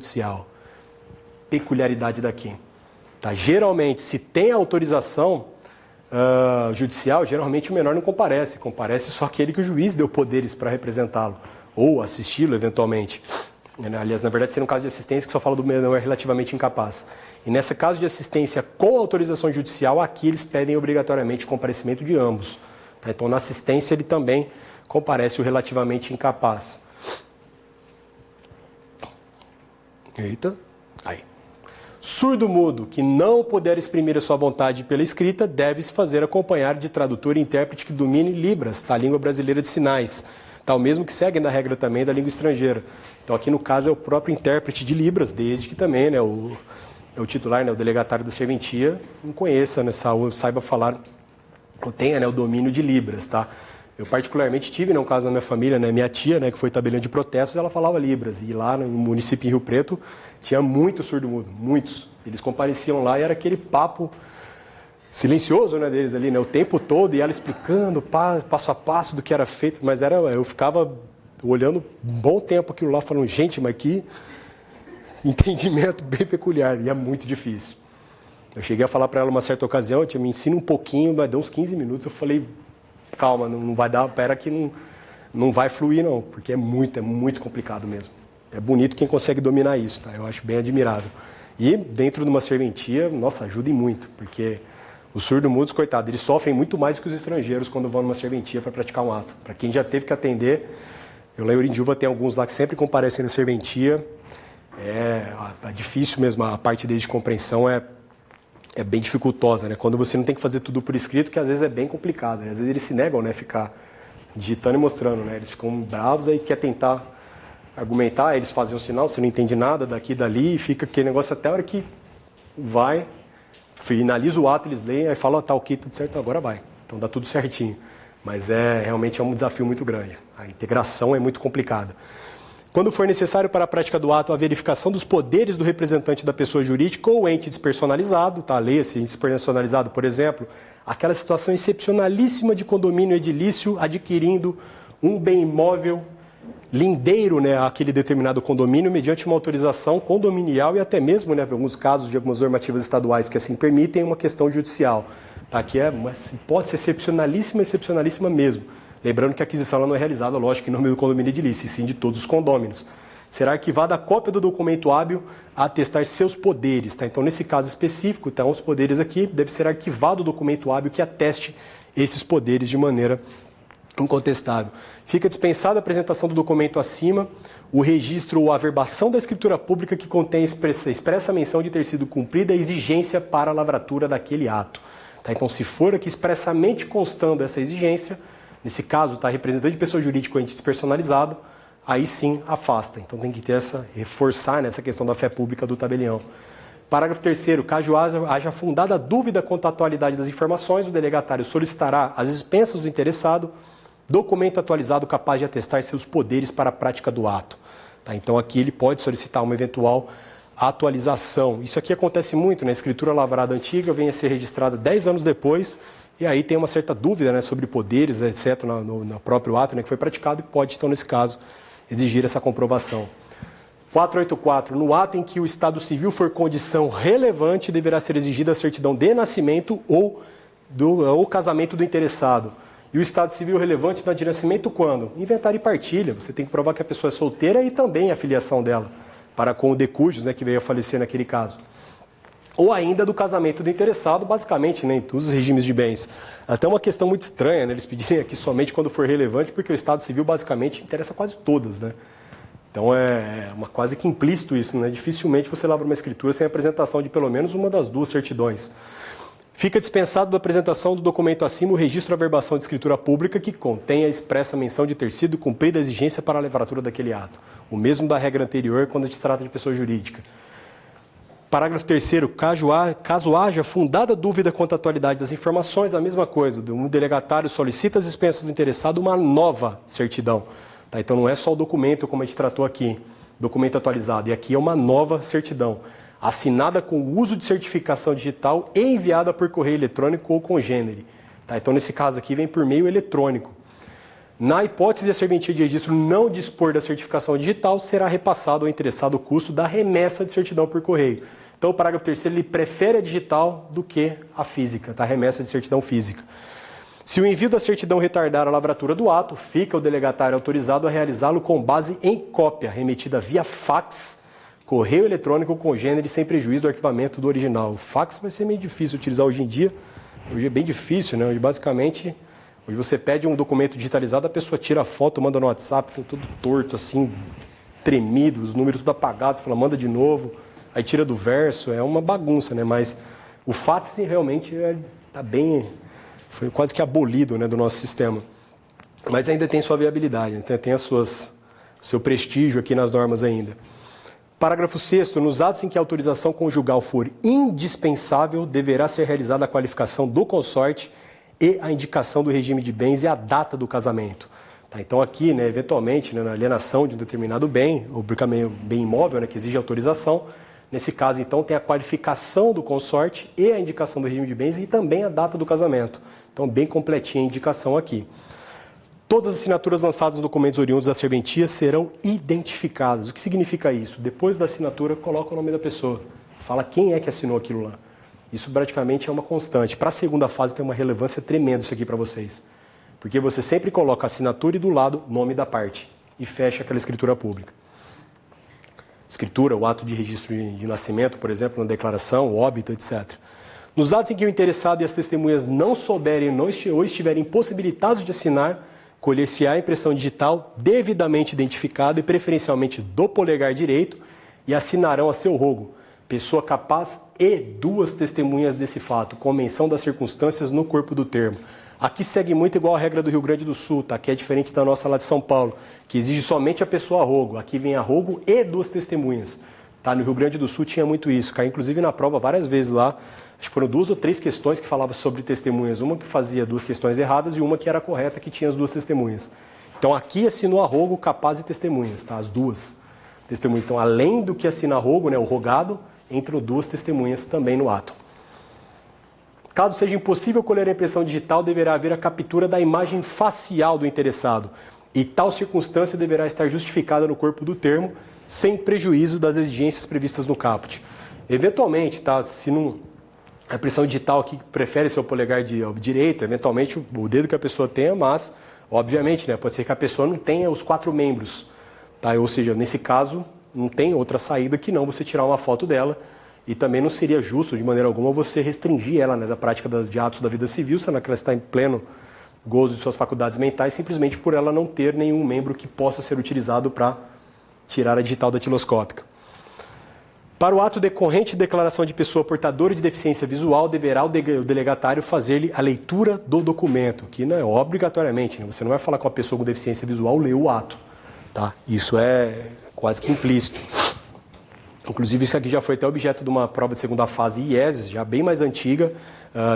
judicial. Peculiaridade daqui. Tá? Geralmente, se tem autorização judicial, geralmente o menor não comparece. Comparece só aquele que o juiz deu poderes para representá-lo, ou assisti-lo eventualmente. Aliás, na verdade, seria um caso de assistência que só fala do menor relativamente incapaz. E nesse caso de assistência com autorização judicial, aqui eles pedem obrigatoriamente o comparecimento de ambos. Tá? Então, na assistência, ele também comparece o relativamente incapaz. Eita, aí. Surdo-mudo, que não puder exprimir a sua vontade pela escrita, deve-se fazer acompanhar de tradutor e intérprete que domine Libras, tá? A língua brasileira de sinais. Tá? O mesmo que segue na regra também da língua estrangeira. Então, aqui no caso, é o próprio intérprete de Libras, desde que também, né, o titular, né, o delegatário da serventia, não conheça, né, saiba falar, ou tenha, né, o domínio de Libras, tá? Eu particularmente tive, né, um caso na minha família, né, minha tia, né, que foi tabelião de protestos, ela falava Libras. E lá no município em Rio Preto tinha muito surdo-mudo, muitos. Eles compareciam lá e era aquele papo silencioso, né, deles ali, né, o tempo todo, e ela explicando passo a passo do que era feito, mas eu ficava olhando um bom tempo aquilo lá, falando, gente, mas que entendimento bem peculiar, e é muito difícil. Eu cheguei a falar para ela uma certa ocasião, tia, me ensina um pouquinho, mas deu uns 15 minutos, eu falei, calma, não vai dar, pera que não vai fluir não, porque é muito complicado mesmo. É bonito quem consegue dominar isso, tá? Eu acho bem admirável. E dentro de uma serventia, nossa, ajudem muito, porque os surdo-mudos, coitados, eles sofrem muito mais do que os estrangeiros quando vão numa serventia para praticar um ato. Para quem já teve que atender, eu lá em Orindiúva tem alguns lá que sempre comparecem na serventia, é difícil mesmo, a parte deles de compreensão é bem dificultosa, né? Quando você não tem que fazer tudo por escrito, que às vezes é bem complicado, né? Às vezes eles se negam, né, ficar digitando e mostrando, né? Eles ficam bravos, aí quer tentar argumentar, aí eles fazem um sinal, você não entende nada daqui e dali, e fica aquele negócio até a hora que vai, finaliza o ato, eles leem, aí falam, tá ok, tudo certo, agora vai. Então dá tudo certinho. Mas realmente é um desafio muito grande. A integração é muito complicada. Quando for necessário para a prática do ato a verificação dos poderes do representante da pessoa jurídica ou ente despersonalizado, tá? Leia-se ente despersonalizado, por exemplo, aquela situação excepcionalíssima de condomínio edilício adquirindo um bem imóvel lindeiro, né, àquele determinado condomínio mediante uma autorização condominial e até mesmo, né, em alguns casos de algumas normativas estaduais que assim permitem, uma questão judicial. Tá? Que é uma hipótese excepcionalíssima mesmo. Lembrando que a aquisição não é realizada, lógico, em nome do condomínio edilício, e sim de todos os condôminos. Será arquivada a cópia do documento hábil a atestar seus poderes. Tá? Então, nesse caso específico, então, os poderes aqui, deve ser arquivado o documento hábil que ateste esses poderes de maneira incontestável. Fica dispensada a apresentação do documento acima, o registro ou averbação da escritura pública que contém expressa menção de ter sido cumprida a exigência para a lavratura daquele ato. Tá? Então, se for aqui expressamente constando essa exigência, nesse caso, tá, representante de pessoa jurídica ou ente despersonalizado, aí sim afasta. Então tem que ter reforçar nessa questão da fé pública do tabelião. Parágrafo 3º, caso haja fundada dúvida quanto à atualidade das informações, o delegatário solicitará às expensas do interessado documento atualizado capaz de atestar seus poderes para a prática do ato. Tá? Então aqui ele pode solicitar uma eventual atualização. Isso aqui acontece muito, né? A escritura lavrada antiga vem a ser registrada 10 anos depois, e aí tem uma certa dúvida, né, sobre poderes, etc., no próprio ato, né, que foi praticado, e pode, então, nesse caso, exigir essa comprovação. 484. No ato em que o estado civil for condição relevante, deverá ser exigida a certidão de nascimento ou casamento do interessado. E o estado civil relevante de nascimento quando? Inventário e partilha. Você tem que provar que a pessoa é solteira e também a filiação dela, para com o decujus, né, que veio a falecer naquele caso. Ou ainda do casamento do interessado, basicamente, né, em todos os regimes de bens. Até uma questão muito estranha, né, eles pedirem aqui somente quando for relevante, porque o Estado Civil basicamente interessa quase todas, né? Então é quase que implícito isso, né? Dificilmente você lavra uma escritura sem a apresentação de pelo menos uma das duas certidões. Fica dispensado da apresentação do documento acima o registro ou averbação de escritura pública que contenha a expressa menção de ter sido cumprida a exigência para a lavratura daquele ato. O mesmo da regra anterior quando se trata de pessoa jurídica. Parágrafo 3º, caso haja fundada dúvida quanto à atualidade das informações, a mesma coisa, um delegatário solicita às expensas do interessado uma nova certidão. Tá? Então não é só o documento, como a gente tratou aqui, documento atualizado, e aqui é uma nova certidão, assinada com o uso de certificação digital e enviada por correio eletrônico ou congênere. Tá? Então nesse caso aqui vem por meio eletrônico. Na hipótese de a serventia de registro não dispor da certificação digital, será repassado ao interessado o custo da remessa de certidão por correio. Então, o parágrafo 3º ele prefere a digital do que a física, tá? A remessa de certidão física. Se o envio da certidão retardar a lavratura do ato, fica o delegatário autorizado a realizá-lo com base em cópia, remetida via fax, correio eletrônico congênere sem prejuízo do arquivamento do original. O fax vai ser meio difícil utilizar hoje em dia. Hoje é bem difícil, né? Hoje, basicamente, hoje você pede um documento digitalizado, a pessoa tira a foto, manda no WhatsApp, fica tudo torto, assim, tremido, os números tudo apagados, fala, manda de novo, aí tira do verso, é uma bagunça, né? Mas o fax realmente está bem, foi quase que abolido, né, do nosso sistema. Mas ainda tem sua viabilidade, né? Tem seu prestígio aqui nas normas ainda. Parágrafo 6º, nos atos em que a autorização conjugal for indispensável, deverá ser realizada a qualificação do consorte e a indicação do regime de bens e a data do casamento. Tá, então aqui, né, eventualmente, né, na alienação de um determinado bem, ou bem imóvel, né, que exige autorização, nesse caso, então, tem a qualificação do consorte e a indicação do regime de bens e também a data do casamento. Então, bem completinha a indicação aqui. Todas as assinaturas lançadas nos documentos oriundos da serventia serão identificadas. O que significa isso? Depois da assinatura, coloca o nome da pessoa. Fala quem é que assinou aquilo lá. Isso praticamente é uma constante. Para a segunda fase tem uma relevância tremenda isso aqui para vocês. Porque você sempre coloca a assinatura e do lado nome da parte. E fecha aquela escritura pública. Escritura, o ato de registro de nascimento, por exemplo, na declaração, o óbito, etc. Nos atos em que o interessado e as testemunhas não souberem ou estiverem impossibilitados de assinar, colher-se-á a impressão digital devidamente identificada e preferencialmente do polegar direito e assinarão a seu rogo, pessoa capaz e 2 testemunhas desse fato, com menção das circunstâncias no corpo do termo. Aqui segue muito igual a regra do Rio Grande do Sul, tá? Que é diferente da nossa lá de São Paulo, que exige somente a pessoa a rogo. Aqui vem a rogo e 2 testemunhas. Tá? No Rio Grande do Sul tinha muito isso. Caiu inclusive na prova várias vezes lá. Acho que foram 2 ou 3 questões que falavam sobre testemunhas. Uma que fazia 2 questões erradas e uma que era correta, que tinha as 2 testemunhas. Então aqui assinou a rogo, capaz e testemunhas, tá? As 2 testemunhas. Então além do que assina a rogo, né, o rogado, entram 2 testemunhas também no ato. Caso seja impossível colher a impressão digital, deverá haver a captura da imagem facial do interessado. E tal circunstância deverá estar justificada no corpo do termo, sem prejuízo das exigências previstas no caput. Eventualmente, tá, se não, a impressão digital aqui prefere ser o polegar direito, eventualmente o dedo que a pessoa tenha, mas, obviamente, né, pode ser que a pessoa não tenha os 4 membros. Tá? Ou seja, nesse caso, não tem outra saída que não você tirar uma foto dela. E também não seria justo, de maneira alguma, você restringir ela, né, da prática de atos da vida civil, sendo que ela está em pleno gozo de suas faculdades mentais, simplesmente por ela não ter nenhum membro que possa ser utilizado para tirar a digital datiloscópica. Para o ato decorrente de declaração de pessoa portadora de deficiência visual, deverá o delegatário fazer-lhe a leitura do documento, que não é obrigatoriamente, né, você não vai falar com a pessoa com deficiência visual, ler o ato. Tá? Isso é quase que implícito. Inclusive, isso aqui já foi até objeto de uma prova de segunda fase IES, já bem mais antiga,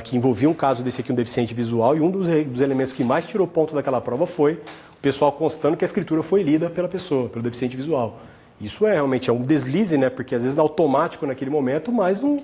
que envolvia um caso desse aqui, um deficiente visual, e um dos elementos que mais tirou ponto daquela prova foi o pessoal constando que a escritura foi lida pela pessoa, pelo deficiente visual. Isso realmente um deslize, né? Porque às vezes é automático naquele momento, mas não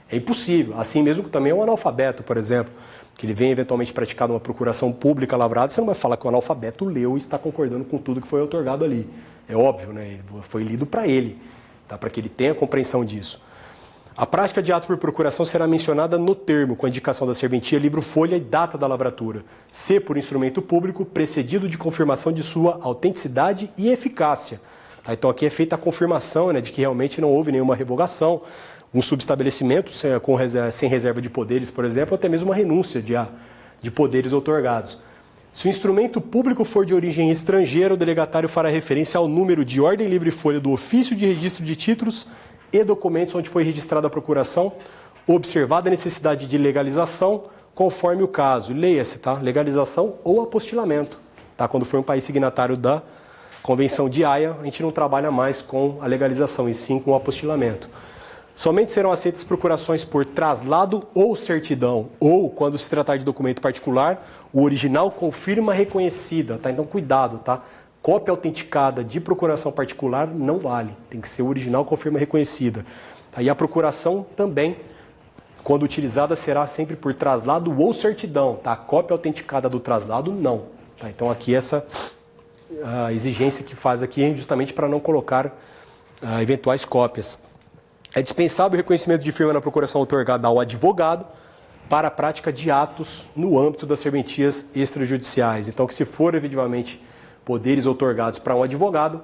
é impossível. Assim mesmo que também é um analfabeto, por exemplo, que ele vem eventualmente praticar uma procuração pública lavrada, você não vai falar que o analfabeto leu e está concordando com tudo que foi otorgado ali. É óbvio, né? Foi lido para ele. Tá, para que ele tenha compreensão disso. A prática de ato por procuração será mencionada no termo, com a indicação da serventia, livro, folha e data da lavratura, se por instrumento público, precedido de confirmação de sua autenticidade e eficácia. Tá, então aqui é feita a confirmação, né, de que realmente não houve nenhuma revogação, um subestabelecimento sem reserva de poderes, por exemplo, ou até mesmo uma renúncia de poderes outorgados. Se o instrumento público for de origem estrangeira, o delegatário fará referência ao número de ordem livre folha do ofício de registro de títulos e documentos onde foi registrada a procuração, observada a necessidade de legalização, conforme o caso. Leia-se, tá? Legalização ou apostilamento. Tá? Quando for um país signatário da Convenção de Haia, a gente não trabalha mais com a legalização, e sim com o apostilamento. Somente serão aceitas procurações por traslado ou certidão, ou, quando se tratar de documento particular, o original com firma reconhecida, tá? Então, cuidado, tá? Cópia autenticada de procuração particular não vale, tem que ser o original com firma reconhecida. Aí a procuração também, quando utilizada, será sempre por traslado ou certidão, tá? Cópia autenticada do traslado, não. Tá? Então aqui a exigência que faz aqui é justamente para não colocar eventuais cópias. É dispensável o reconhecimento de firma na procuração outorgada ao advogado para a prática de atos no âmbito das serventias extrajudiciais. Então, que se for efetivamente poderes outorgados para um advogado,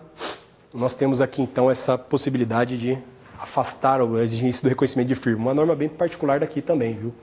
nós temos aqui então essa possibilidade de afastar a exigência do reconhecimento de firma. Uma norma bem particular daqui também, viu?